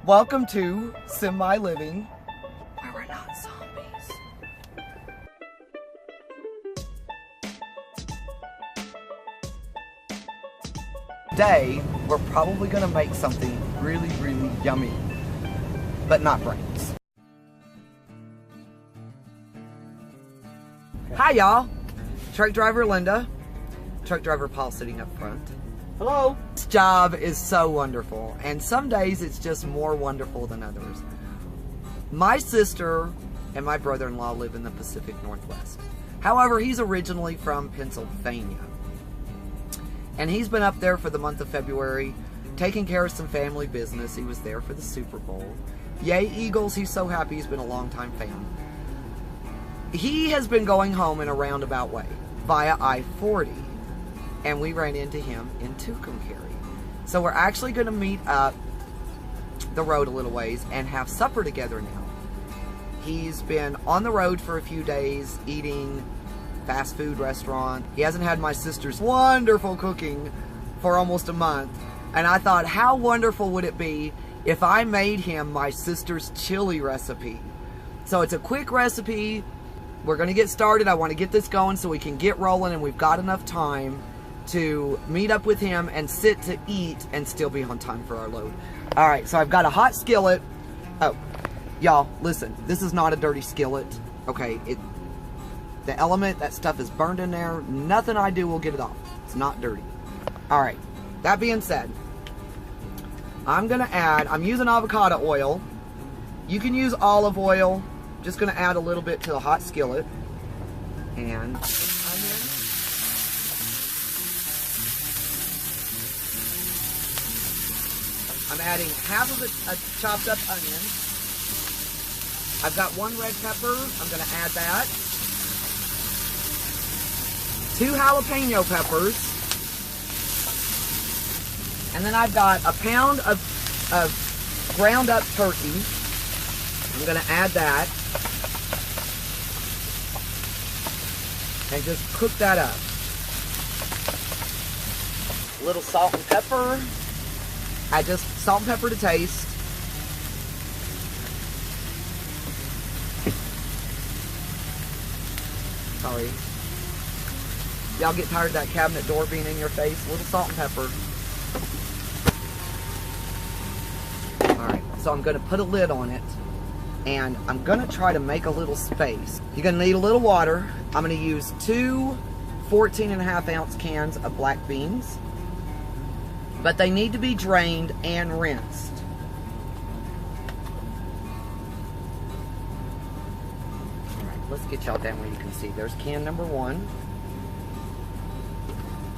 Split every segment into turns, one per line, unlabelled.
Welcome to Semi Living, where we're not zombies. Today, we're probably gonna make something really, really yummy, but not brains. Hi y'all, truck driver Linda, truck driver Paul sitting up front.
Hello.
This job is so wonderful, and some days it's just more wonderful than others. My sister and my brother-in-law live in the Pacific Northwest. However, he's originally from Pennsylvania. And he's been up there for the month of February, taking care of some family business. He was there for the Super Bowl. Yay, Eagles, he's so happy. He's been a longtime fan. He has been going home in a roundabout way, via I-40. And we ran into him in Tucumcari. So we're actually going to meet up the road a little ways and have supper together now. He's been on the road for a few days eating fast food restaurant. He hasn't had my sister's wonderful cooking for almost a month. And I thought, how wonderful would it be if I made him my sister's chili recipe? So it's a quick recipe. We're going to get started. I want to get this going so we can get rolling, and we've got enough time to meet up with him and sit to eat and still be on time for our load. All right, so I've got a hot skillet. Oh, y'all, listen, this is not a dirty skillet, okay? The element, that stuff is burned in there. Nothing I do will get it off. It's not dirty. All right, that being said, I'm using avocado oil. You can use olive oil. Just gonna add a little bit to the hot skillet. And I'm adding half of a chopped up onion. I've got 1 red pepper. I'm going to add that. 2 jalapeno peppers. And then I've got a pound of ground up turkey. I'm going to add that. And just cook that up. A little salt and pepper. Add just salt and pepper to taste. Sorry. Y'all get tired of that cabinet door being in your face? A little salt and pepper. Alright, so I'm going to put a lid on it. And I'm going to try to make a little space. You're going to need a little water. I'm going to use 2 14.5-ounce cans of black beans. But they need to be drained and rinsed. Alright, let's get y'all down where you can see. There's can number 1.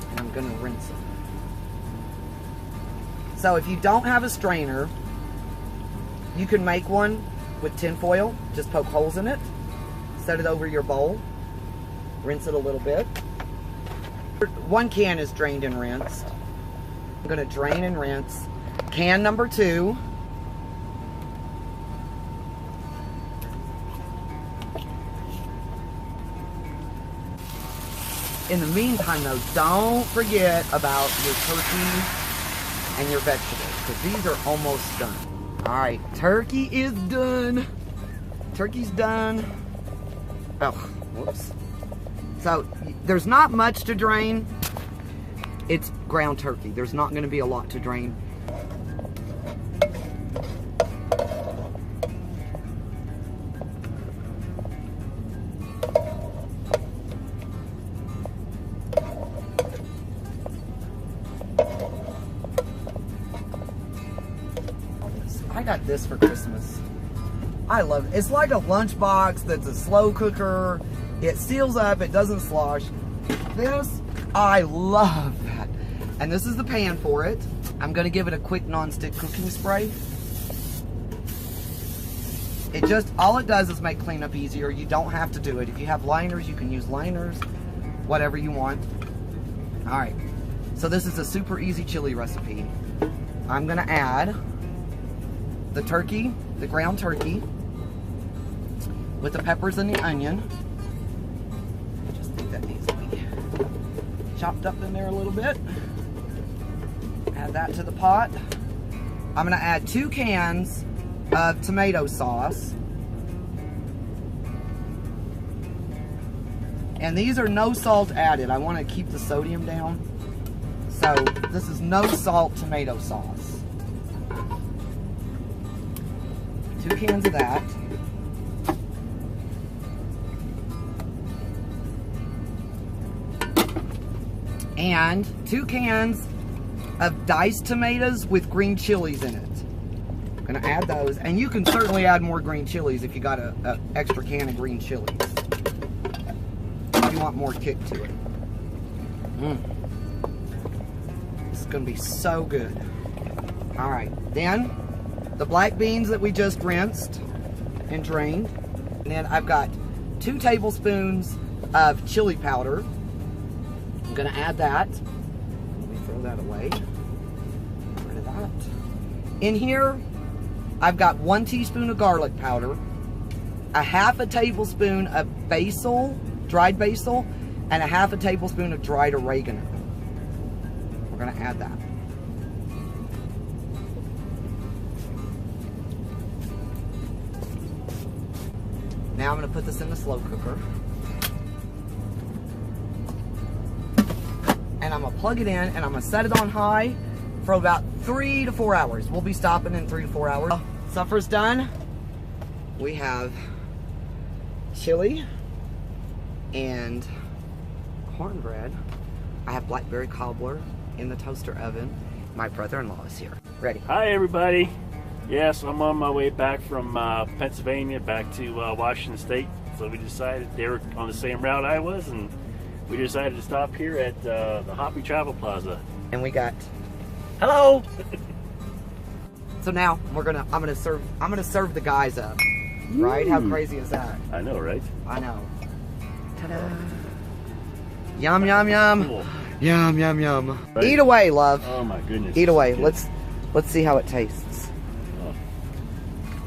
And I'm going to rinse it. So if you don't have a strainer, you can make one with tin foil. Just poke holes in it. Set it over your bowl. Rinse it a little bit. 1 can is drained and rinsed. I'm going to drain and rinse can number 2. In the meantime though, don't forget about your turkey and your vegetables, because these are almost done. Alright, turkey is done. Turkey's done. Oh, whoops. So, there's not much to drain. It's ground turkey. There's not going to be a lot to drain. I got this for Christmas. I love it. It's like a lunchbox that's a slow cooker. It seals up. It doesn't slosh. This, I love that. And this is the pan for it. I'm going to give it a quick non-stick cooking spray. It just, all it does is make cleanup easier. You don't have to do it. If you have liners, you can use liners. Whatever you want. Alright. So this is a super easy chili recipe. I'm going to add the turkey, the ground turkey, with the peppers and the onion. I just think that needs to be chopped up in there a little bit. Add that to the pot. I'm gonna add 2 cans of tomato sauce. And these are no salt added. I want to keep the sodium down. So this is no salt tomato sauce. 2 cans of that. And 2 cans of diced tomatoes with green chilies in it. I'm gonna add those, and you can certainly add more green chilies if you got a extra can of green chilies. If you want more kick to it. This is gonna be so good. All right, then the black beans that we just rinsed and drained. And then I've got 2 tablespoons of chili powder. I'm gonna add that. Let me throw that away. Get rid of that. In here, I've got 1 teaspoon of garlic powder, a 1/2 tablespoon of basil, dried basil, and a 1/2 tablespoon of dried oregano. We're gonna add that. Now I'm gonna put this in the slow cooker. And I'm gonna plug it in and I'm gonna set it on high for about 3 to 4 hours. We'll be stopping in 3 to 4 hours. Supper's done. We have chili and cornbread. I have blackberry cobbler in the toaster oven. My brother-in-law is here. Ready?
Hi everybody. Yes, I'm on my way back from Pennsylvania back to Washington State. So we decided they were on the same route I was, and we decided to stop here at the Hoppy Travel Plaza.
And we got hello. So now I'm gonna serve the guys up. Right? How crazy is that?
I know, right?
I know. Ta-da! Yum yum yum.
Cool.
Yum yum yum.
Right.
Eat away, love.
Oh my goodness.
Eat away. Let's see how it tastes.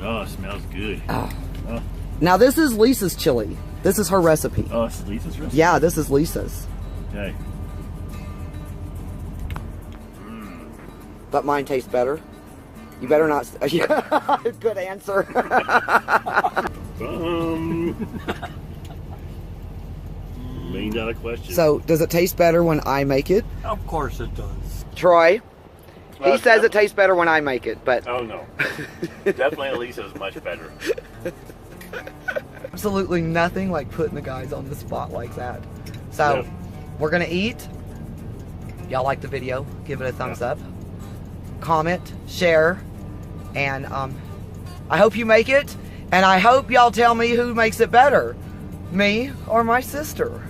Oh, it smells good.
Oh.
Oh.
Now this is Lisa's chili. This is her recipe.
Oh, this is Lisa's recipe?
Yeah, this is Lisa's.
Okay.
But mine tastes better. You better not. Good answer.
$1,000,000 question.
So, does it taste better when I make it?
Of course it does.
Troy? He says it tastes better when I make it, but...
Oh no. Definitely Lisa's much better.
Absolutely nothing like putting the guys on the spot like that. So, we're gonna eat. Y'all like the video? Give it a thumbs up. Comment, share, and I hope you make it, and I hope y'all tell me who makes it better, me or my sister.